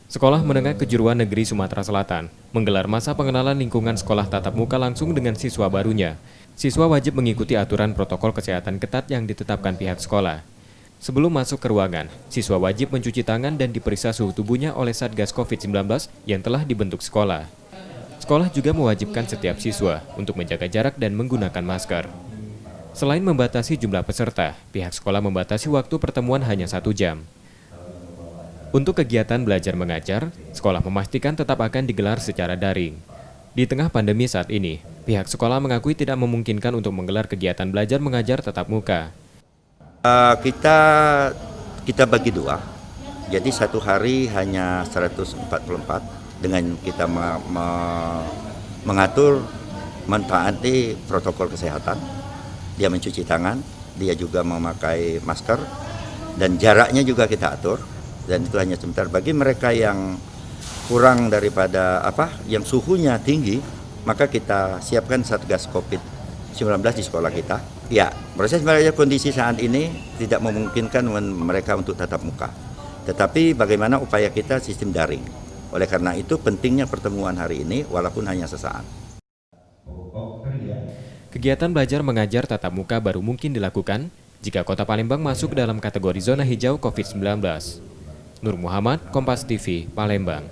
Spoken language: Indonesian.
Sekolah Menengah Kejuruan Negeri Sumatera Selatan menggelar masa pengenalan lingkungan sekolah tatap muka langsung dengan siswa barunya. Siswa wajib mengikuti aturan protokol kesehatan ketat yang ditetapkan pihak sekolah. Sebelum masuk ke ruangan, siswa wajib mencuci tangan dan diperiksa suhu tubuhnya oleh Satgas COVID-19 yang telah dibentuk sekolah. Sekolah juga mewajibkan setiap siswa untuk menjaga jarak dan menggunakan masker. Selain membatasi jumlah peserta, pihak sekolah membatasi waktu pertemuan hanya 1 jam. Untuk kegiatan belajar mengajar, sekolah memastikan tetap akan digelar secara daring. Di tengah pandemi saat ini, pihak sekolah mengakui tidak memungkinkan untuk menggelar kegiatan belajar mengajar tatap muka. Kita bagi dua, jadi satu hari hanya 144 dengan kita mengatur mentaati protokol kesehatan. Dia mencuci tangan, dia juga memakai masker, dan jaraknya juga kita atur. Dan itu hanya sebentar. Bagi mereka yang kurang daripada yang suhunya tinggi, maka kita siapkan Satgas COVID-19 di sekolah kita. Ya, proses belajar kondisi saat ini tidak memungkinkan mereka untuk tatap muka. Tetapi bagaimana upaya kita sistem daring. Oleh karena itu pentingnya pertemuan hari ini walaupun hanya sesaat. Kegiatan belajar mengajar tatap muka baru mungkin dilakukan jika Kota Palembang masuk dalam kategori zona hijau COVID-19. Nur Muhammad, Kompas TV, Palembang.